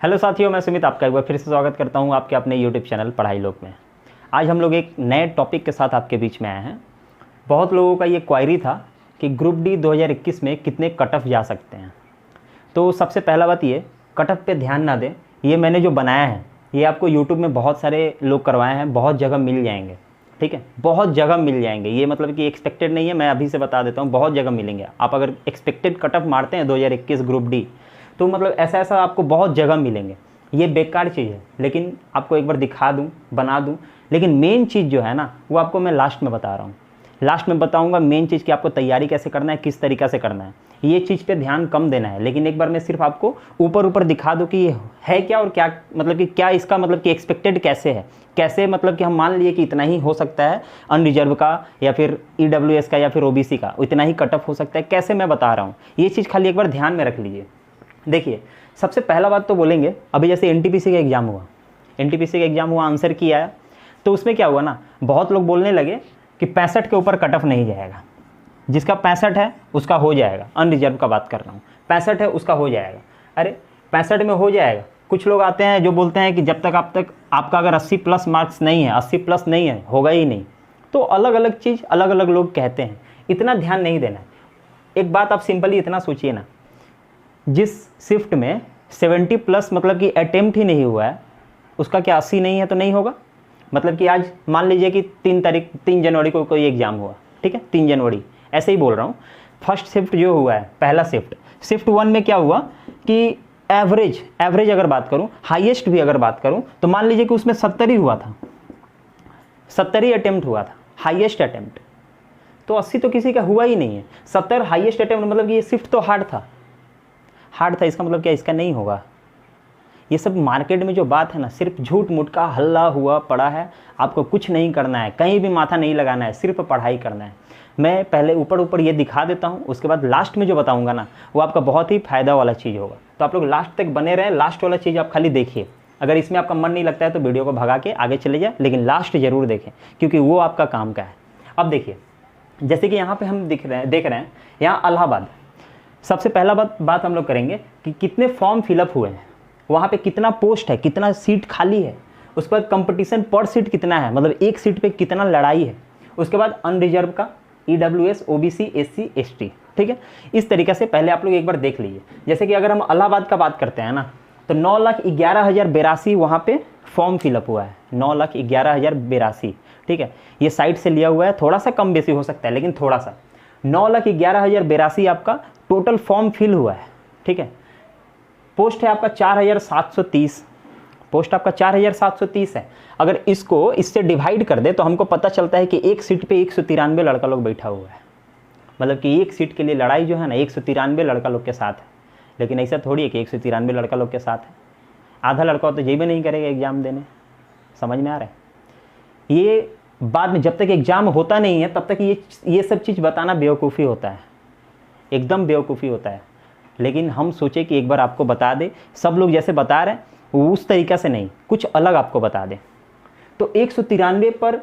Hello साथियों, मैं सुमित आपका एक बार फिर से स्वागत करता हूं आपके अपने यूट्यूब चैनल पढ़ाई लोक में। आज हम लोग एक नए टॉपिक के साथ आपके बीच में आए हैं। बहुत लोगों का ये क्वायरी था कि ग्रुप डी 2021 में कितने कट ऑफ जा सकते हैं। तो सबसे पहला बात ये, कट ऑफ पे ध्यान ना दें। ये मैंने जो बनाया है ये आपको यूट्यूब में बहुत सारे लोग करवाए हैं, बहुत जगह मिल जाएंगे। ठीक है, बहुत जगह मिल जाएंगे। ये मतलब कि एक्सपेक्टेड नहीं है, मैं अभी से बता देता हूँ, बहुत जगह मिलेंगे। आप अगर एक्सपेक्टेड कट ऑफ मारते हैं 2021 ग्रुप डी, तो मतलब ऐसा आपको बहुत जगह मिलेंगे। ये बेकार चीज़ है, लेकिन आपको एक बार दिखा दूं, बना दूं। लेकिन मेन चीज़ जो है ना, वो आपको मैं लास्ट में बता रहा हूँ। लास्ट में बताऊंगा मेन चीज़ कि आपको तैयारी कैसे करना है, किस तरीक़ा से करना है। ये चीज़ पे ध्यान कम देना है। लेकिन एक बार मैं सिर्फ आपको ऊपर दिखा दूँ कि ये है क्या और क्या, मतलब कि क्या इसका मतलब कि एक्सपेक्टेड कैसे है, कैसे मतलब कि हम मान लिए कि इतना ही हो सकता है अनरिजर्व का, या फिर EWS का, या फिर OBC का, इतना ही कट ऑफ हो सकता है। कैसे मैं बता रहा हूँ, ये चीज़ खाली एक बार ध्यान में रख लीजिए। देखिए, सबसे पहला बात तो बोलेंगे, अभी जैसे NTPC का एग्ज़ाम हुआ, NTPC का एग्ज़ाम हुआ, आंसर किया है, तो उसमें क्या हुआ ना, बहुत लोग बोलने लगे कि 65 के ऊपर कट ऑफ नहीं जाएगा। जिसका 65 है उसका हो जाएगा, अनरिजर्व का बात कर रहा हूँ। 65 है उसका हो जाएगा। अरे 65 में हो जाएगा। कुछ लोग आते हैं जो बोलते हैं कि जब तक आपका अगर 80 प्लस मार्क्स नहीं है, 80 प्लस नहीं है, होगा ही नहीं। तो अलग अलग चीज़ अलग अलग लोग कहते हैं, इतना ध्यान नहीं देना है। एक बात आप सिंपली इतना सोचिए ना, जिस शिफ्ट में 70 प्लस मतलब कि अटेम्प्ट ही नहीं हुआ है, उसका क्या 80 नहीं है तो नहीं होगा। मतलब कि आज मान लीजिए कि 3 जनवरी को कोई एग्ज़ाम हुआ, ठीक है, 3 जनवरी, ऐसे ही बोल रहा हूँ। फर्स्ट शिफ्ट जो हुआ है, पहला शिफ्ट 1 में क्या हुआ कि एवरेज अगर बात करूँ, हाईएस्ट भी अगर बात करूँ, तो मान लीजिए कि उसमें 70 ही हुआ था, 70 ही अटेम्प्ट हुआ था, हाईएस्ट अटेम्प्ट। तो 80 तो किसी का हुआ ही नहीं है। 70 हाईएस्ट अटेम्प्ट, मतलब कि ये शिफ्ट तो हार्ड था। इसका मतलब क्या इसका नहीं होगा। ये सब मार्केट में जो बात है ना, सिर्फ झूठ मूठ का हल्ला हुआ पड़ा है। आपको कुछ नहीं करना है, कहीं भी माथा नहीं लगाना है, सिर्फ पढ़ाई करना है। मैं पहले ऊपर ये दिखा देता हूँ, उसके बाद लास्ट में जो बताऊँगा ना, वो आपका बहुत ही फ़ायदा वाला चीज़ होगा। तो आप लोग लास्ट तक बने रहें, लास्ट वाला चीज़ आप खाली देखिए। अगर इसमें आपका मन नहीं लगता है तो वीडियो को भगा के आगे चले जाए, लेकिन लास्ट ज़रूर देखें, क्योंकि वो आपका काम का है। अब देखिए, जैसे कि यहाँ पर हम देख रहे हैं यहाँ इलाहाबाद। सबसे पहला बात हम लोग करेंगे कि कितने फॉर्म फिलअप हुए हैं, वहाँ पे कितना पोस्ट है, कितना सीट खाली है। उसके बाद कंपटीशन पर सीट कितना है, मतलब एक सीट पे कितना लड़ाई है। उसके बाद अनरिजर्व का, EWS, OBC, SC, ST, ठीक है। इस तरीके से पहले आप लोग एक बार देख लीजिए। जैसे कि अगर हम इलाहाबाद का बात करते हैं ना, तो 9,11,082 वहाँ पे फॉर्म फिलअप हुआ है। 9,11,082, ठीक है। ये साइट से लिया हुआ है, थोड़ा सा कम बेसी हो सकता है, लेकिन थोड़ा सा। 9,11,082 आपका टोटल फॉर्म फिल हुआ है, ठीक है। पोस्ट है आपका 4,730, पोस्ट आपका 4,730 है। अगर इसको इससे डिवाइड कर दे तो हमको पता चलता है कि एक सीट पे 193 लड़का लोग बैठा हुआ है। मतलब कि एक सीट के लिए लड़ाई जो है ना, 193 लड़का लोग के साथ है। लेकिन ऐसा थोड़ी है कि 193 लड़का लोग के साथ है। आधा लड़का तो जेबे नहीं करेगा एग्ज़ाम देने। समझ में आ रहा है। ये बाद में जब तक एग्ज़ाम होता नहीं है तब तक ये सब चीज़ बताना बेवकूफ़ी होता है, एकदम बेवकूफ़ी होता है। लेकिन हम सोचे कि एक बार आपको बता दे, सब लोग जैसे बता रहे हैं उस तरीक़ा से नहीं, कुछ अलग आपको बता दे। तो 193 पर,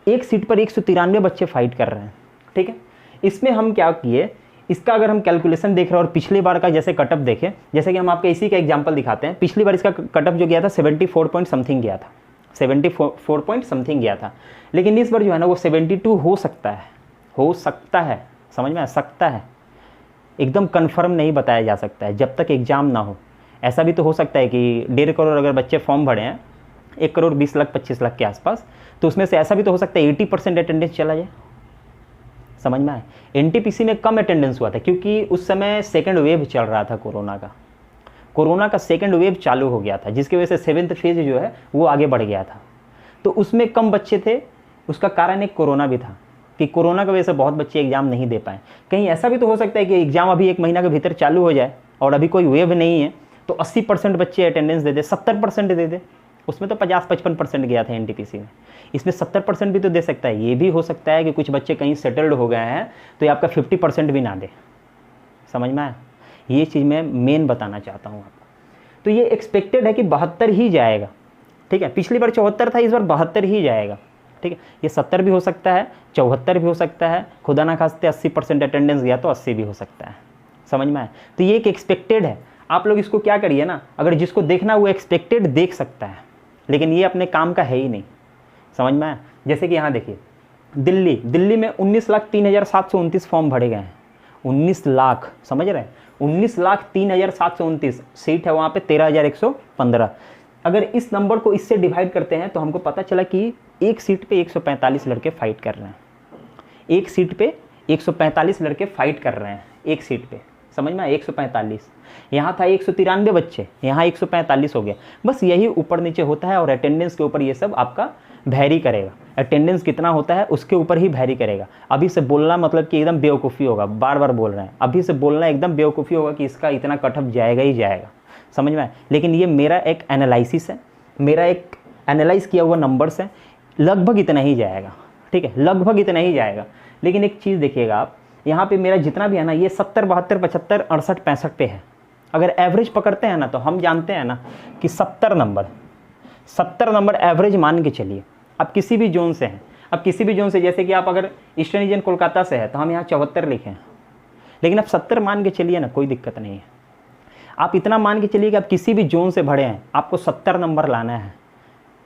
एक सीट पर 193 बच्चे फाइट कर रहे हैं, ठीक है। इसमें हम क्या किए, इसका अगर हम कैलकुलेशन देख रहे हैं और पिछली बार का जैसे कटअप देखें, जैसे कि हम आपको इसी का एग्जाम्पल दिखाते हैं। पिछली बार इसका कटअप जो गया था 74 पॉइंट समथिंग गया था, 74 पॉइंट समथिंग गया था। लेकिन इस बार जो है ना वो 72 हो सकता है, समझ में आ सकता है, एकदम कंफर्म नहीं बताया जा सकता है जब तक एग्ज़ाम ना हो। ऐसा भी तो हो सकता है कि 1.5 करोड़ अगर बच्चे फॉर्म भरे हैं, 1 करोड़ 20 लाख 25 लाख के आसपास, तो उसमें से ऐसा भी तो हो सकता है 80% अटेंडेंस चला जाए। समझ में आए। NTPC में कम अटेंडेंस हुआ था क्योंकि उस समय सेकेंड वेव चल रहा था कोरोना का सेकेंड वेव चालू हो गया था, जिसकी वजह से 7th फेज जो है वो आगे बढ़ गया था। तो उसमें कम बच्चे थे। उसका कारण एक कोरोना भी था कि कोरोना की वजह से बहुत बच्चे एग्ज़ाम नहीं दे पाए। कहीं ऐसा भी तो हो सकता है कि एग्ज़ाम अभी 1 महीना के भीतर चालू हो जाए और अभी कोई वेव नहीं है, तो 80% बच्चे अटेंडेंस दे दे, 70% दे दे। उसमें तो 50-55% गया था NTPC में, इसमें 70% भी तो दे सकता है। ये भी हो सकता है कि कुछ बच्चे कहीं सेटल्ड हो गए हैं तो ये आपका 50% भी ना दे। समझ में आया। ये चीज़ मैं मेन बताना चाहता हूँ आपको। तो ये एक्सपेक्टेड है कि 72 ही जाएगा, ठीक है। पिछली बार 74 था, इस बार 72 ही जाएगा, ठीक है। ये 70 भी हो सकता है, 74 भी हो सकता है, खुदा ना खास्ते 80% अटेंडेंस गया तो 80 भी हो सकता है। समझ में आया। तो ये एक एक्सपेक्टेड है। आप लोग इसको क्या करिए ना, अगर जिसको देखना वो एक्सपेक्टेड देख सकता है, लेकिन ये अपने काम का है ही नहीं, समझ में आया। जैसे कि यहाँ देखिए दिल्ली में 19,03,729 फॉर्म भरे गए हैं। 19 लाख, समझ रहे हैं, 19,03,729 सीट है वहाँ पे, 13,115। अगर इस नंबर को इससे डिवाइड करते हैं तो हमको पता चला कि एक सीट पे 145 लड़के फाइट कर रहे हैं। एक सीट पे 145 लड़के फाइट कर रहे हैं, एक सीट पे, समझ में, 145। यहाँ था 193 बच्चे, यहाँ 145 हो गया। बस यही ऊपर नीचे होता है, और अटेंडेंस के ऊपर ये सब आपका वैरी करेगा। अटेंडेंस कितना होता है उसके ऊपर ही वैरी करेगा। अभी से बोलना मतलब कि एकदम बेवकूफ़ी होगा, बार बार बोल रहे हैं, अभी से बोलना एकदम बेवकूफ़ी होगा कि इसका इतना कट ऑफ जाएगा ही जाएगा, समझ में आए। लेकिन ये मेरा एक एनालिसिस है, मेरा एक एनालाइज किया हुआ नंबर्स है, लगभग इतना ही जाएगा, ठीक है, लगभग इतना ही जाएगा। लेकिन एक चीज़ देखिएगा आप, यहाँ पे मेरा जितना भी है ना, ये 70, 72, 75, 68, 65 पे है। अगर एवरेज पकड़ते हैं ना तो हम जानते हैं ना कि 70 नंबर एवरेज मान के चलिए। अब किसी भी जोन से हैं, अब किसी भी जोन से, जैसे कि आप अगर ईस्टर्न रीजन कोलकाता से है तो हम यहाँ 74 लिखें, लेकिन आप 70 मान के चलिए ना, कोई दिक्कत नहीं है। आप इतना मान के चलिए कि आप किसी भी जोन से भरे हैं, आपको 70 नंबर लाना है।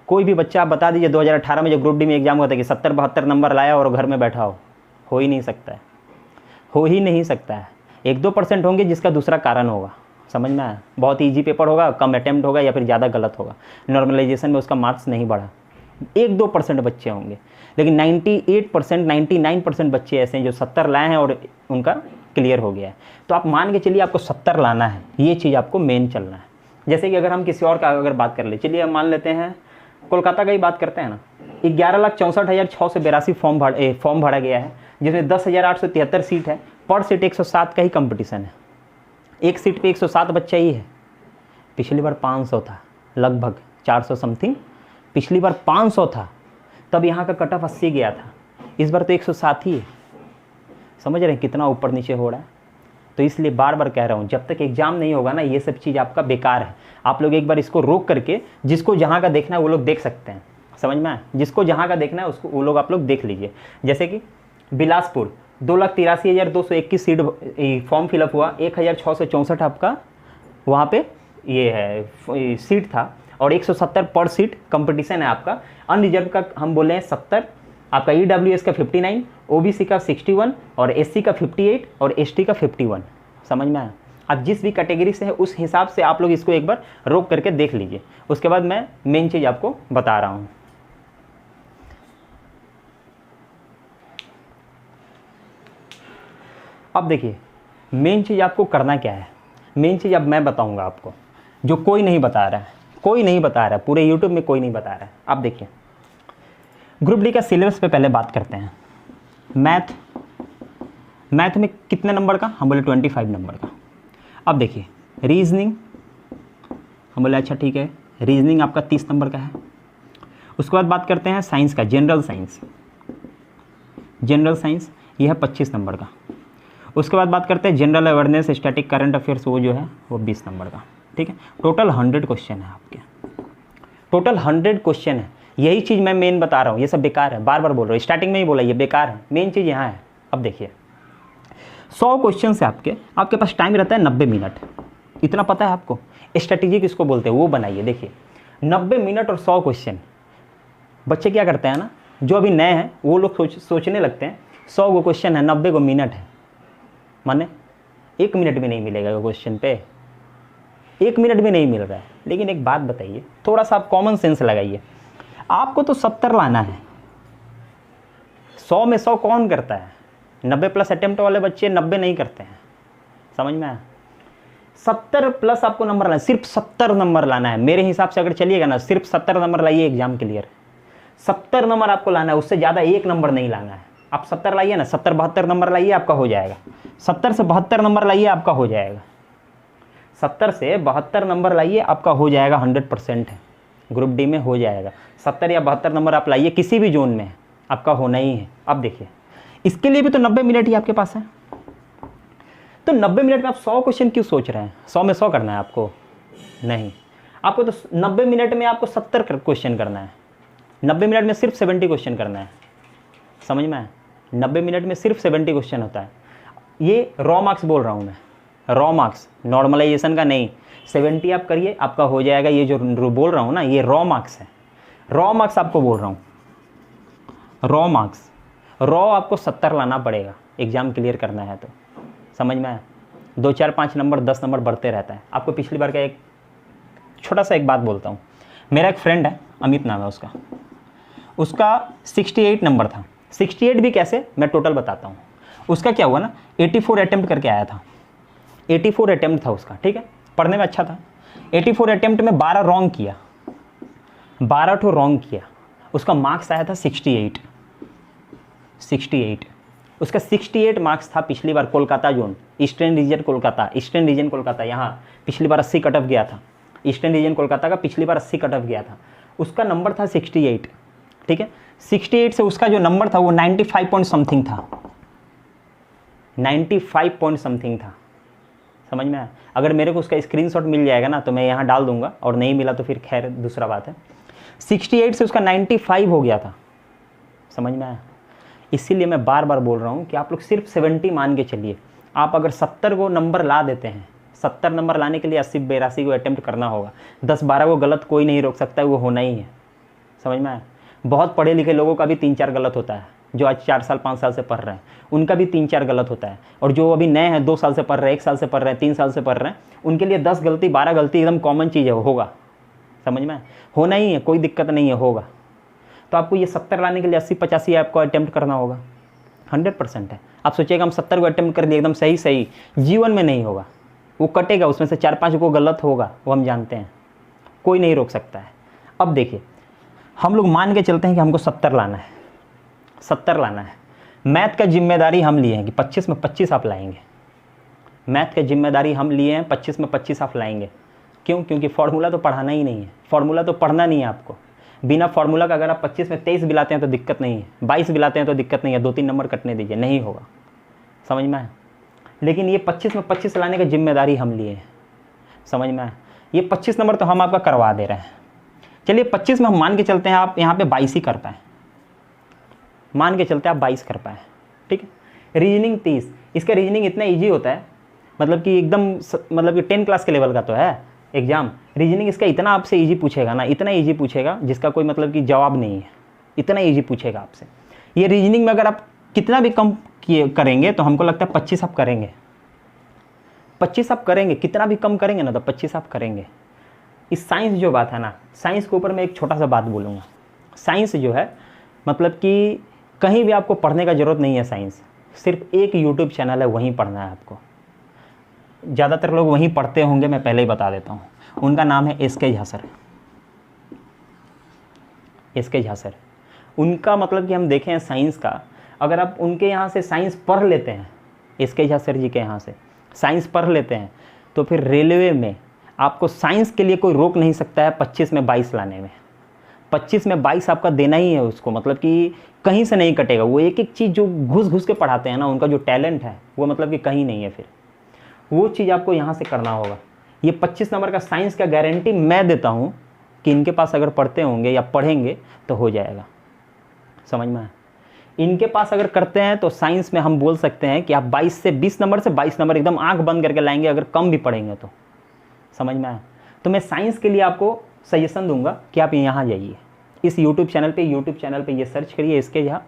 कोई भी बच्चा आप बता दीजिए 2018 में जो ग्रुप डी में एग्जाम हुआ था कि 70, 72 नंबर लाया और घर में बैठा हो ही नहीं सकता है, हो ही नहीं सकता है। 1-2% होंगे जिसका दूसरा कारण होगा, समझ में आया। बहुत ईजी पेपर होगा, कम अटेम्प्ट होगा, या फिर ज़्यादा गलत होगा, नॉर्मलाइजेशन में उसका मार्क्स नहीं बढ़ा। 1-2% बच्चे होंगे, लेकिन 98%, 99% बच्चे ऐसे हैं जो 70 लाए हैं और उनका क्लियर हो गया है। तो आप मान के चलिए आपको 70 लाना है, ये चीज़ आपको मेन चलना है। जैसे कि अगर हम किसी और का अगर बात कर ले, चलिए हम मान लेते हैं कोलकाता का ही बात करते हैं ना, 11,64,682 फॉर्म भरा गया है, जिसमें 10,873 सीट है। पर सीट 107 का ही कंपटीशन है, एक सीट पे 107 बच्चा ही है। पिछली बार 500 था, लगभग 400 समथिंग, पिछली बार 500 था, तब यहाँ का कट ऑफ 80 गया था। इस बार तो 107 ही है, समझ रहे हैं कितना ऊपर नीचे हो रहा है। तो इसलिए बार बार कह रहा हूँ, जब तक एग्जाम नहीं होगा ना, ये सब चीज़ आपका बेकार है। आप लोग एक बार इसको रोक करके, जिसको जहाँ का देखना है वो लोग देख सकते हैं, समझ में आया। जिसको जहाँ का देखना है उसको वो लोग आप लोग देख लीजिए। जैसे कि बिलासपुर 2,83,221 सीट फॉर्म फिलअप हुआ, 1,664 आपका वहाँ पे ये है सीट था, और 170 पर सीट कंपटीशन है आपका। अनरिजर्व का हम बोले हैं 70, आपका EWS का 59, OBC का 61, और SC का 58, और ST का 51, समझ में आया। आप जिस भी कैटेगरी से है उस हिसाब से आप लोग इसको एक बार रोक करके देख लीजिए। उसके बाद मैं मेन चीज़ आपको बता रहा हूँ। अब देखिए मेन चीज़ आपको करना क्या है, मेन चीज़ अब मैं बताऊँगा आपको, जो कोई नहीं बता रहा है, कोई नहीं बता रहा है, पूरे यूट्यूब में कोई नहीं बता रहा है। अब देखिए ग्रुप डी का सिलेबस पे पहले बात करते हैं। मैथ में कितने नंबर का, हम बोले 25 नंबर का। अब देखिए रीजनिंग, हम बोले अच्छा ठीक है, रीजनिंग आपका 30 नंबर का है। उसके बाद बात करते हैं साइंस का, जनरल साइंस ये है 25 नंबर का। उसके बाद बात करते हैं general awareness, static current affairs, वो जो है वो 20 नंबर का, ठीक है। टोटल 100 क्वेश्चन है आपके, टोटल 100 क्वेश्चन है। यही चीज़ मैं मेन बता रहा हूँ, ये सब बेकार है, बार बार बोल रहा हूँ, स्टार्टिंग में ही बोला ये बेकार है, मेन चीज़ यहाँ है। अब देखिए 100 क्वेश्चन से आपके पास टाइम रहता है 90 मिनट, इतना पता है आपको। स्ट्रेटेजी किसको बोलते हैं वो बनाइए। देखिए 90 मिनट और 100 क्वेश्चन, बच्चे क्या करते हैं ना, जो अभी नए हैं वो लोग सोचने लगते हैं 100 गो क्वेश्चन है, 90 गो मिनट है, माने 1 मिनट भी नहीं मिलेगा क्वेश्चन पे, 1 मिनट भी नहीं मिल रहा है। लेकिन एक बात बताइए, थोड़ा सा आप कॉमन सेंस लगाइए, आपको तो 70 लाना है, 100 में 100 कौन करता है? 90 प्लस अटेम्प्ट वाले बच्चे 90 नहीं करते हैं, समझ में आया। 70 प्लस आपको नंबर लाना है, सिर्फ 70 नंबर लाना है। मेरे हिसाब से अगर चलिएगा ना, सिर्फ 70 नंबर लाइए, एग्जाम क्लियर। 70 नंबर आपको लाना है, उससे ज़्यादा एक नंबर नहीं लाना है। आप 70 लाइए ना, 70-72 नंबर लाइए, आपका हो जाएगा। 70 से 72 नंबर लाइए, आपका हो जाएगा। 70 से 72 नंबर लाइए, आपका हो जाएगा, 100% है, ग्रुप डी में हो जाएगा। 70 या 72 नंबर आप लाइए, किसी भी जोन में आपका होना ही है। अब देखिए इसके लिए भी तो 90 मिनट ही आपके पास है, तो 90 मिनट में आप 100 क्वेश्चन क्यों सोच रहे हैं? 100 में 100 करना है आपको? नहीं, आपको तो 90 मिनट में आपको 70 क्वेश्चन करना है, 90 मिनट में सिर्फ 70 क्वेश्चन करना है, समझ में आया। 90 मिनट में सिर्फ 70 क्वेश्चन होता है। ये रॉ मार्क्स बोल रहा हूँ मैं, रॉ मार्क्स, नॉर्मलाइजेशन का नहीं। 70 आप करिए, आपका हो जाएगा। ये जो बोल रहा हूँ ना, ये रॉ मार्क्स है, रॉ मार्क्स आपको बोल रहा हूँ, रॉ मार्क्स। रॉ आपको 70 लाना पड़ेगा एग्ज़ाम क्लियर करना है तो, समझ में आया। 2 4 5 नंबर 10 नंबर बढ़ते रहता है। आपको पिछली बार का एक छोटा सा एक बात बोलता हूँ। मेरा एक फ्रेंड है, अमित नाम है उसका 68 नंबर था। 68 भी कैसे, मैं टोटल बताता हूँ। उसका क्या हुआ ना, 84 अटेम्प्ट करके आया था। 84 अटेम्प्ट था उसका, ठीक है, पढ़ने में अच्छा था। 84 अटेम्प्ट में 12 रॉन्ग किया, 12 ठो रॉन्ग किया। उसका मार्क्स आया था 68। उसका 68 मार्क्स था। पिछली बार Kolkata zone, eastern region Kolkata, यहाँ पिछली बार 80 कट ऑफ गया था। ईस्टर्न रीजन कोलकाता का पिछली बार 80 कट ऑफ गया था। उसका नंबर था 68, ठीक है। 68 से उसका जो नंबर था वो 95 पॉइंट समथिंग था, 95 पॉइंट समथिंग था, समझ में आया। अगर मेरे को उसका स्क्रीनशॉट मिल जाएगा ना तो मैं यहाँ डाल दूंगा, और नहीं मिला तो फिर खैर दूसरा बात है। 68 से उसका 95 हो गया था, समझ में आया। इसीलिए मैं बार बार बोल रहा हूँ कि आप लोग सिर्फ 70 मान के चलिए। आप अगर 70 को नंबर ला देते हैं, 70 नंबर लाने के लिए 80-82 को अटेम्प्ट करना होगा। 10-12 को गलत कोई नहीं रोक सकता है, वो होना ही है, समझ में आया। बहुत पढ़े लिखे लोगों का भी 3-4 गलत होता है, जो आज 4 साल 5 साल से पढ़ रहे हैं उनका भी 3-4 गलत होता है। और जो अभी नए हैं, 2 साल से पढ़ रहे हैं, 1 साल से पढ़ रहे हैं, 3 साल से पढ़ रहे हैं, उनके लिए 10 गलती 12 गलती एकदम कॉमन चीज़ है, होगा, समझ में आया। होना ही है, कोई दिक्कत नहीं है, होगा। तो आपको ये 70 लाने के लिए 80-85 आपको अटेम्प्ट करना होगा, 100% है। आप सोचिएगा हम 70 को अटेम्प्ट कर लिए एकदम सही, जीवन में नहीं होगा, वो कटेगा। उसमें से 4-5 को गलत होगा, वो हम जानते हैं, कोई नहीं रोक सकता है। अब देखिए, हम लोग मान के चलते हैं कि हमको 70 लाना है, 70 लाना है। मैथ का जिम्मेदारी हम लिए हैं कि 25 में 25 आप लाएंगे। मैथ का जिम्मेदारी हम लिए हैं, 25 में 25 आप लाएंगे। क्यों? क्योंकि फार्मूला तो पढ़ाना ही नहीं है, फार्मूला तो पढ़ना नहीं है आपको। बिना फार्मूला का अगर आप 25 में 23 भी लाते हैं तो दिक्कत नहीं है, 22 भी लाते हैं तो दिक्कत नहीं है, 2-3 नंबर कटने दीजिए, नहीं होगा, समझ में आया। लेकिन ये 25 में 25 लाने की जिम्मेदारी हम लिए हैं, समझ में आया। ये 25 नंबर तो हम आपका करवा दे रहे हैं। चलिए 25 में हम मान के चलते हैं आप यहाँ पे 22 ही कर पाए, मान के चलते हैं आप 22 कर पाए, ठीक है। रीजनिंग 30, इसका रीजनिंग इतना ईजी होता है, मतलब कि एकदम मतलब कि 10 क्लास के लेवल का तो है एग्जाम। रीजनिंग इसका इतना आपसे ईजी पूछेगा ना, इतना ईजी पूछेगा जिसका कोई मतलब कि जवाब नहीं है, इतना ईजी पूछेगा आपसे। ये रीजनिंग में अगर आप कितना भी कम करेंगे तो हमको लगता है 25 आप करेंगे, 25 आप करेंगे, कितना भी कम करेंगे ना तो 25 आप करेंगे। इस साइंस जो बात है ना, साइंस के ऊपर मैं एक छोटा सा बात बोलूँगा। साइंस जो है मतलब कि कहीं भी आपको पढ़ने का ज़रूरत नहीं है। साइंस सिर्फ एक यूट्यूब चैनल है, वहीं पढ़ना है आपको। ज़्यादातर लोग वहीं पढ़ते होंगे, मैं पहले ही बता देता हूँ। उनका नाम है एस के झा सर। एस के झा सर, उनका मतलब कि हम देखें साइंस का, अगर आप उनके यहाँ से साइंस पढ़ लेते हैं, एस के झा सर जी के यहाँ से साइंस पढ़ लेते हैं, तो फिर रेलवे में आपको साइंस के लिए कोई रोक नहीं सकता है 25 में 22 लाने में। 25 में 22 आपका देना ही है उसको, मतलब कि कहीं से नहीं कटेगा। वो एक एक चीज़ जो घुस घुस के पढ़ाते हैं ना, उनका जो टैलेंट है वो मतलब कि कहीं नहीं है, फिर वो चीज़ आपको यहाँ से करना होगा। ये 25 नंबर का साइंस का गारंटी मैं देता हूँ कि इनके पास अगर पढ़ते होंगे या पढ़ेंगे तो हो जाएगा, समझ में आया। इनके पास अगर करते हैं तो साइंस में हम बोल सकते हैं कि आप 22 से 20 नंबर से 22 नंबर एकदम आंख बंद करके लाएंगे, अगर कम भी पढ़ेंगे तो, समझ में आया। तो मैं साइंस के लिए आपको सजेशन दूंगा कि आप यहाँ जाइए, इस यूट्यूब चैनल पे ये सर्च करिए इसके झा,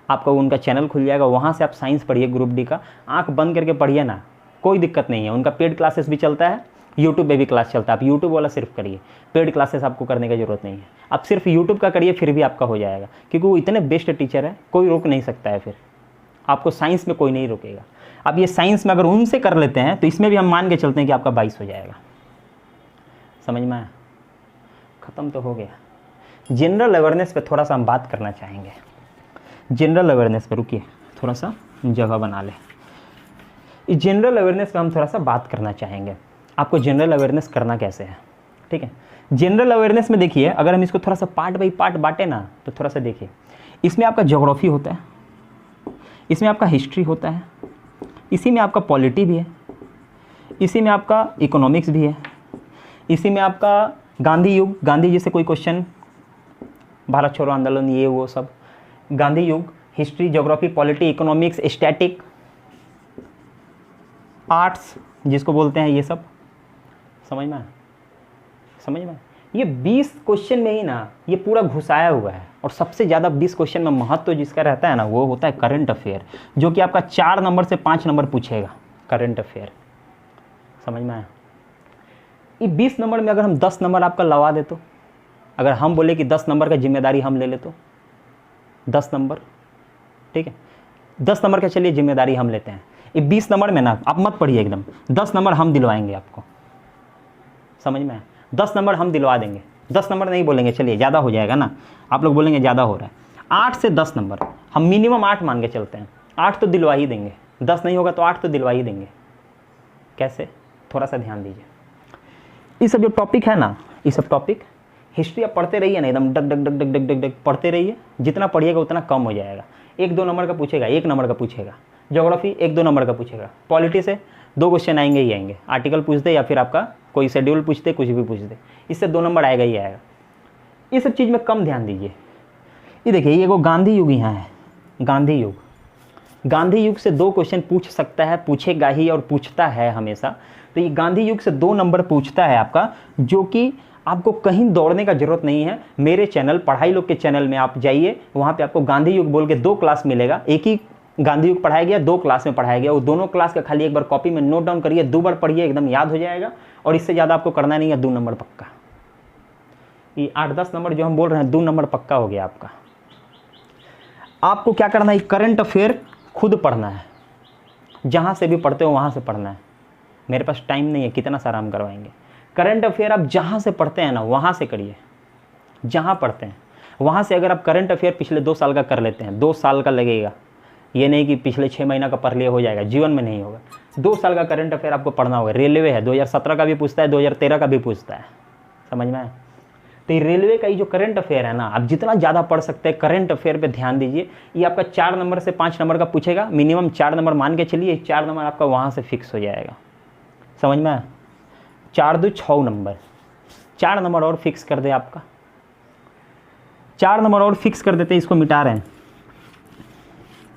आपका उनका चैनल खुल जाएगा, वहाँ से आप साइंस पढ़िए ग्रुप डी का, आंख बंद करके पढ़िए ना, कोई दिक्कत नहीं है। उनका पेड क्लासेस भी चलता है, यूट्यूब पे भी क्लास चलता है। आप यूट्यूब वाला सिर्फ करिए, पेड क्लासेस आपको करने की ज़रूरत नहीं है। आप सिर्फ यूट्यूब का करिए, फिर भी आपका हो जाएगा, क्योंकि वो इतने बेस्ट टीचर है, कोई रोक नहीं सकता है। फिर आपको साइंस में कोई नहीं रोकेगा। अब ये साइंस में अगर उनसे कर लेते हैं तो इसमें भी हम मान के चलते हैं कि आपका 22 हो जाएगा, समझ में आया। ख़त्म तो हो गया। जनरल अवेयरनेस पे थोड़ा सा हम बात करना चाहेंगे। जनरल अवेयरनेस पे रुकिए, थोड़ा सा जगह बना ले। इस जनरल अवेयरनेस पे हम थोड़ा सा बात करना चाहेंगे। आपको जनरल अवेयरनेस करना कैसे है, ठीक है। जनरल अवेयरनेस में देखिए, अगर हम इसको थोड़ा सा पार्ट बाई पार्ट बांटे ना तो थोड़ा सा देखिए, इसमें आपका ज्योग्राफी होता है, इसमें आपका हिस्ट्री होता है, इसी में आपका पॉलिटी भी है, इसी में आपका इकोनॉमिक्स भी है, इसी में आपका गांधी युग, गांधी जी से कोई क्वेश्चन, भारत छोड़ो आंदोलन, ये वो सब, गांधी युग, history, geography, polity, economics, static, arts, जिसको बोलते हैं ये सब, समझ में समझ में। ये 20 क्वेश्चन में ही ना ये पूरा घुसाया हुआ है। और सबसे ज़्यादा 20 क्वेश्चन में महत्व जिसका रहता है ना वो होता है करंट अफेयर, जो कि आपका 4 नंबर से 5 नंबर पूछेगा करंट अफेयर, समझ में आया। ये 20 नंबर में अगर हम 10 नंबर आपका लगा दे तो, अगर हम बोले कि 10 नंबर का जिम्मेदारी हम ले ले तो 10 नंबर, ठीक है, 10 नंबर का चलिए जिम्मेदारी हम लेते हैं। ये 20 नंबर में ना आप मत पढ़िए एकदम, 10 नंबर हम दिलवाएंगे आपको, समझ में आया। 10 नंबर हम दिलवा देंगे, 10 नंबर नहीं बोलेंगे, चलिए ज़्यादा हो जाएगा ना, आप लोग बोलेंगे ज़्यादा हो रहा है। 8 से 10 नंबर हम मिनिमम 8 मान के चलते हैं, 8 तो दिलवा ही देंगे, 10 नहीं होगा तो 8 तो दिलवा ही देंगे। कैसे, थोड़ा सा ध्यान दीजिए। ये सब जो टॉपिक है ना, ये सब टॉपिक हिस्ट्री आप पढ़ते रहिए ना, एकदम डग डग डग डग डग डग डग पढ़ते रहिए, जितना पढ़िएगा उतना कम हो जाएगा। 1-2 नंबर का पूछेगा, 1 नंबर का पूछेगा, ज्योग्राफी 1-2 नंबर का पूछेगा, पॉलिटी से 2 क्वेश्चन आएंगे ही आएंगे, आर्टिकल पूछ दे या फिर आपका कोई शेड्यूल पूछ दे, कुछ भी पूछ दे, इससे 2 नंबर आएगा ही आएगा। ये सब चीज़ में कम ध्यान दीजिए। ये देखिए, ये वो गांधी युग यहाँ है, गांधी युग, गांधी युग से 2 क्वेश्चन पूछ सकता है, पूछेगा ही और पूछता है हमेशा। तो ये गांधी युग से 2 नंबर पूछता है आपका, जो कि आपको कहीं दौड़ने का जरूरत नहीं है। मेरे चैनल पढ़ाई लोग के चैनल में आप जाइए, वहाँ पे आपको गांधी युग बोल के 2 क्लास मिलेगा। एक ही गांधी युग पढ़ाया गया, 2 क्लास में पढ़ाया गया। वो दोनों क्लास का खाली एक बार कॉपी में नोट डाउन करिए, 2 बार पढ़िए, एकदम याद हो जाएगा। और इससे ज़्यादा आपको करना नहीं है, 2 नंबर पक्का। ये 8-10 नंबर जो हम बोल रहे हैं, 2 नंबर पक्का हो गया आपका। आपको क्या करना है, करंट अफेयर खुद पढ़ना है, जहाँ से भी पढ़ते हो वहाँ से पढ़ना है। मेरे पास टाइम नहीं है, कितना सारा हम करवाएंगे। करंट अफेयर आप जहाँ से पढ़ते हैं ना वहाँ से करिए, जहाँ पढ़ते हैं वहाँ से। अगर आप करंट अफेयर पिछले 2 साल का कर लेते हैं, 2 साल का लगेगा, ये नहीं कि पिछले 6 महीना का पढ़ लिया हो जाएगा, जीवन में नहीं होगा। 2 साल का करंट अफेयर आपको पढ़ना होगा। रेलवे है, 2017 का भी पूछता है, 2013 का भी पूछता है, समझ में आया। तो ये रेलवे का ही जो करंट अफेयर है ना, आप जितना ज़्यादा पढ़ सकते हैं करंट अफेयर पे ध्यान दीजिए। ये आपका 4 नंबर से 5 नंबर का पूछेगा, मिनिमम 4 नंबर मान के चलिए, 4 नंबर आपका वहाँ से फिक्स हो जाएगा, समझ में आया। 4-2 6 नंबर, 4 नंबर और फिक्स कर दे आपका, 4 नंबर और फिक्स कर देते हैं, इसको मिटा रहे हैं।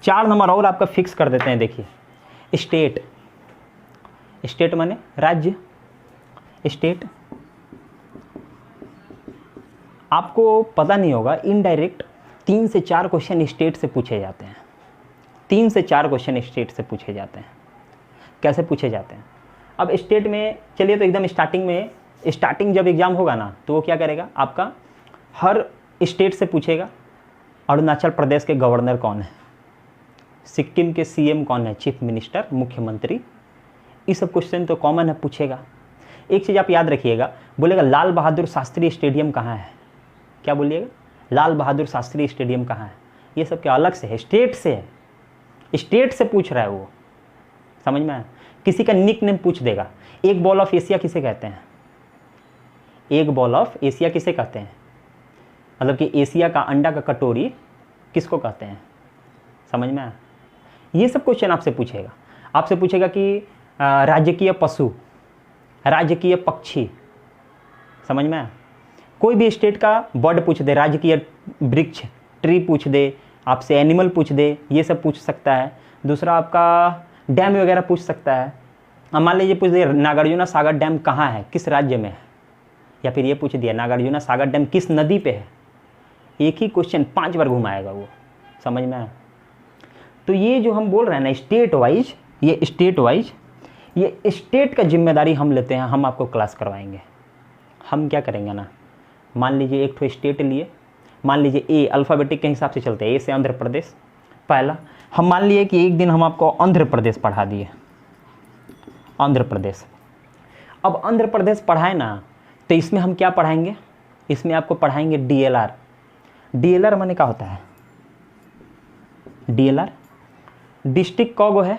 4 नंबर और आपका फिक्स कर देते हैं। देखिए, स्टेट, स्टेट माने राज्य, स्टेट आपको पता नहीं होगा, इनडायरेक्ट 3 से 4 क्वेश्चन स्टेट से पूछे जाते हैं। 3 से 4 क्वेश्चन स्टेट से पूछे जाते हैं। कैसे पूछे जाते हैं? अब स्टेट में चलिए, तो एकदम स्टार्टिंग जब एग्ज़ाम होगा ना, तो वो क्या करेगा, आपका हर स्टेट से पूछेगा। अरुणाचल प्रदेश के गवर्नर कौन है, सिक्किम के सीएम कौन है, चीफ मिनिस्टर, मुख्यमंत्री, ये सब क्वेश्चन तो कॉमन है, पूछेगा। एक चीज़ आप याद रखिएगा, बोलेगा लाल बहादुर शास्त्री स्टेडियम कहाँ है। क्या बोलिएगा, लाल बहादुर शास्त्री स्टेडियम कहाँ है। ये सब क्या अलग से है, स्टेट से है, स्टेट से पूछ रहा है वो, समझ में आया। किसी का निक नेम पूछ देगा। एक बॉल ऑफ एशिया किसे कहते हैं, एक बॉल ऑफ एशिया किसे कहते हैं, मतलब कि एशिया का अंडा का कटोरी किसको कहते हैं, समझ में आया। ये सब क्वेश्चन आपसे पूछेगा। आपसे पूछेगा कि राजकीय पशु, राजकीय पक्षी, समझ में आया। कोई भी स्टेट का बर्ड पूछ दे, राजकीय वृक्ष, ट्री पूछ दे, आपसे एनिमल पूछ दे, ये सब पूछ सकता है। दूसरा आपका डैम वगैरह पूछ सकता है। अब मान लीजिए पूछ दे नागार्जुना सागर डैम कहाँ है, किस राज्य में है, या फिर ये पूछ दिया नागार्जुना सागर डैम किस नदी पे है। एक ही क्वेश्चन 5 बार घुमाएगा वो, समझ में आया। तो ये जो हम बोल रहे हैं ना स्टेट वाइज, ये स्टेट वाइज, ये स्टेट का जिम्मेदारी हम लेते हैं, हम आपको क्लास करवाएंगे। हम क्या करेंगे ना, मान लीजिए एक ठो स्टेट लिए, मान लीजिए ए, अल्फ़ाबेटिक के हिसाब से चलते हैं, ए से आंध्र प्रदेश पहला। हम मान लिए कि एक दिन हम आपको आंध्र प्रदेश पढ़ा दिए, आंध्र प्रदेश। अब आंध्र प्रदेश पढ़ाए ना, तो इसमें हम क्या पढ़ाएंगे, इसमें आपको पढ़ाएंगे डीएलआर। डीएलआर माने क्या होता है, डीएलआर डिस्ट्रिक्ट कौगो है,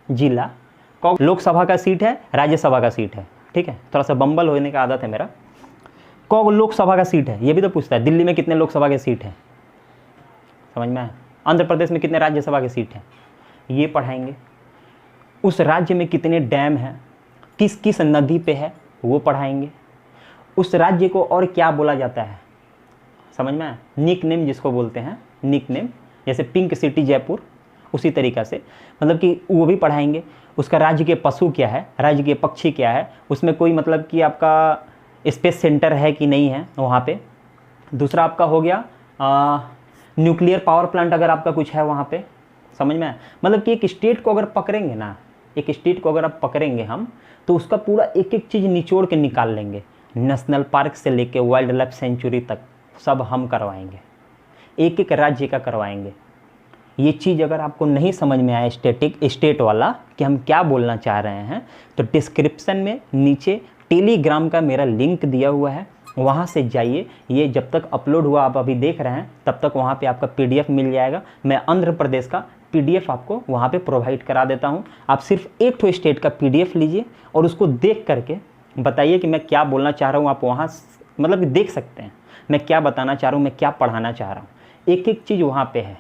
जिला कौगो लोकसभा का सीट है, राज्यसभा का सीट है, ठीक है। थोड़ा सा बम्बल होने का आदत है मेरा। कौगो लोकसभा का सीट है, ये भी तो पूछता है, दिल्ली में कितने लोकसभा के सीट है, समझ में आया। आंध्र प्रदेश में कितने राज्यसभा के सीट हैं, ये पढ़ाएंगे। उस राज्य में कितने डैम हैं, किस किस नदी पे है, वो पढ़ाएंगे। उस राज्य को और क्या बोला जाता है, समझ में आया। निक नेम जिसको बोलते हैं, निक नेम, जैसे पिंक सिटी जयपुर, उसी तरीक़ा से मतलब कि वो भी पढ़ाएंगे। उसका राज्य के पशु क्या है, राज्य के पक्षी क्या है, उसमें कोई मतलब कि आपका स्पेस सेंटर है कि नहीं है वहाँ पे। दूसरा आपका हो गया न्यूक्लियर पावर प्लांट अगर आपका कुछ है वहाँ पे, समझ में। मतलब कि एक स्टेट को अगर पकड़ेंगे ना, एक स्टेट को अगर आप पकड़ेंगे हम, तो उसका पूरा एक एक चीज़ निचोड़ के निकाल लेंगे। नेशनल पार्क से लेके वाइल्ड लाइफ सेंचुरी तक सब हम करवाएंगे, एक एक राज्य का करवाएंगे। ये चीज़ अगर आपको नहीं समझ में आया स्टेट वाला कि हम क्या बोलना चाह रहे हैं, तो डिस्क्रिप्शन में नीचे टेलीग्राम का मेरा लिंक दिया हुआ है, वहाँ से जाइए। ये जब तक अपलोड हुआ आप अभी देख रहे हैं, तब तक वहाँ पे आपका PDF मिल जाएगा। मैं आंध्र प्रदेश का PDF आपको वहाँ पे प्रोवाइड करा देता हूँ। आप सिर्फ एक ठो स्टेट का PDF लीजिए और उसको देख करके बताइए कि मैं क्या बोलना चाह रहा हूँ। आप वहाँ मतलब कि देख सकते हैं मैं क्या बताना चाह रहा हूँ, मैं क्या पढ़ाना चाह रहा हूँ। एक एक चीज़ वहाँ पे है,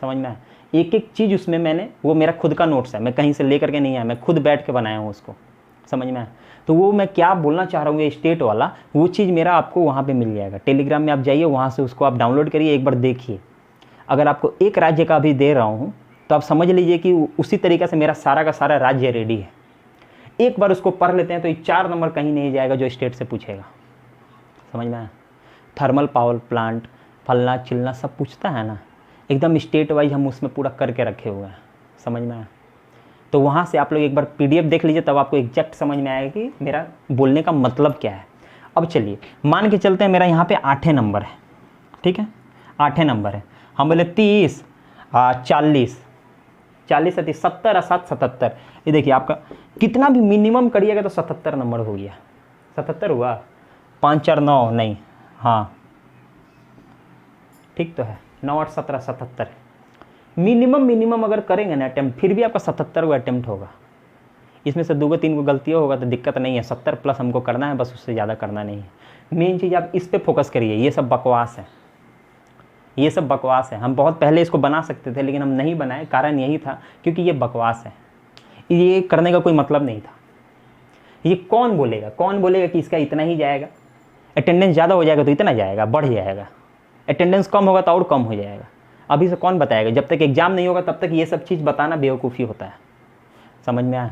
समझ में आया। एक एक चीज़ उसमें मैंने, वो मेरा खुद का नोट्स है, मैं कहीं से ले करके नहीं आया, मैं खुद बैठ के बनाया हूँ उसको, समझ में आया। तो वो मैं क्या बोलना चाह रहा हूँ ये स्टेट वाला, वो चीज़ मेरा आपको वहाँ पे मिल जाएगा। टेलीग्राम में आप जाइए, वहाँ से उसको आप डाउनलोड करिए, एक बार देखिए। अगर आपको एक राज्य का भी दे रहा हूँ तो आप समझ लीजिए कि उसी तरीक़े से मेरा सारा का सारा राज्य रेडी है। एक बार उसको पढ़ लेते हैं तो ये 4 नंबर कहीं नहीं जाएगा जो स्टेट से पूछेगा, समझ में आया। थर्मल पावर प्लांट फलना चिलना सब पूछता है ना, एकदम स्टेट वाइज हम उसमें पूरा करके रखे हुए हैं, समझ में आया। तो वहाँ से आप लोग एक बार PDF देख लीजिए, तब आपको एग्जैक्ट समझ में आएगा कि मेरा बोलने का मतलब क्या है। अब चलिए मान के चलते हैं मेरा यहाँ पे 8 नंबर है, ठीक है, 8 नंबर है। हम बोले 30 40 40 30 70 और 7 77। ये देखिए आपका कितना भी मिनिमम करिएगा तो 77 नंबर हो गया। 77 हुआ, 5 4 9 नहीं, हाँ ठीक तो है, 9 8 17 77। मिनिमम अगर करेंगे ना अटैम्प्ट, फिर भी आपका 77 को अटैम्प्ट होगा। इसमें से 2 3 को गलतियाँ होगा तो दिक्कत नहीं है, 70 प्लस हमको करना है, बस उससे ज़्यादा करना नहीं है। मेन चीज़ आप इस पे फोकस करिए। ये सब बकवास है, ये सब बकवास है। हम बहुत पहले इसको बना सकते थे लेकिन हम नहीं बनाए, कारण यही था क्योंकि ये बकवास है, ये करने का कोई मतलब नहीं था। ये कौन बोलेगा कि इसका इतना ही जाएगा। अटेंडेंस ज़्यादा हो जाएगा तो इतना जाएगा, बढ़ जाएगा। अटेंडेंस कम होगा तो और कम हो जाएगा। अभी से कौन बताएगा, जब तक एग्ज़ाम नहीं होगा तब तक ये सब चीज़ बताना बेवकूफ़ी होता है, समझ में आया।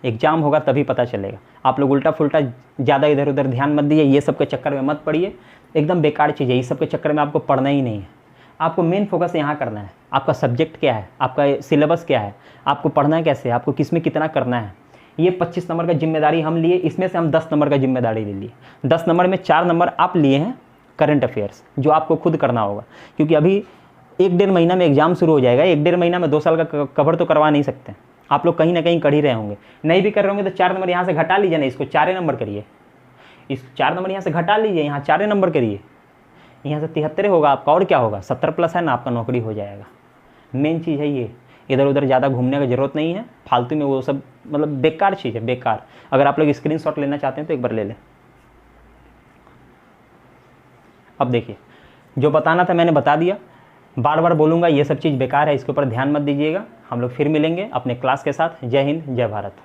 एग्ज़ाम होगा तभी पता चलेगा। आप लोग उल्टा फुल्टा ज़्यादा इधर उधर ध्यान मत दीजिए, ये सब के चक्कर में मत पड़िए, एकदम बेकार चीज़ है। इस सब के चक्कर में आपको पढ़ना ही नहीं है। आपको मेन फोकस यहाँ करना है, आपका सब्जेक्ट क्या है, आपका सिलेबस क्या है, आपको पढ़ना है कैसे, आपको किस में कितना करना है। ये 25 नंबर का जिम्मेदारी हम लिए, इसमें से हम 10 नंबर का जिम्मेदारी ले लिए। 10 नंबर में 4 नंबर आप लिए हैं करंट अफेयर्स, जो आपको खुद करना होगा, क्योंकि अभी 1-1.5 महीना में एग्जाम शुरू हो जाएगा। 1-1.5 महीना में 2 साल का कवर तो करवा नहीं सकते। आप लोग कहीं ना कहीं कर ही रहे होंगे, नहीं भी कर रहे होंगे तो 4 नंबर यहाँ से घटा लीजिए ना, इसको 4 नंबर करिए, इस 4 नंबर यहाँ से घटा लीजिए, यहाँ 4 नंबर करिए, यहाँ से 73 होगा आपका, और क्या होगा, 70 प्लस है ना, आपका नौकरी हो जाएगा। मेन चीज़ है ये, इधर उधर ज़्यादा घूमने की ज़रूरत नहीं है, फालतू में वो सब मतलब बेकार चीज़ है, बेकार। अगर आप लोग स्क्रीनशॉट लेना चाहते हैं तो एक बार ले लें। अब देखिए जो बताना था मैंने बता दिया, बार बार बोलूँगा ये सब चीज़ बेकार है, इसके ऊपर ध्यान मत दीजिएगा। हम लोग फिर मिलेंगे अपने क्लास के साथ। जय हिंद, जय भारत।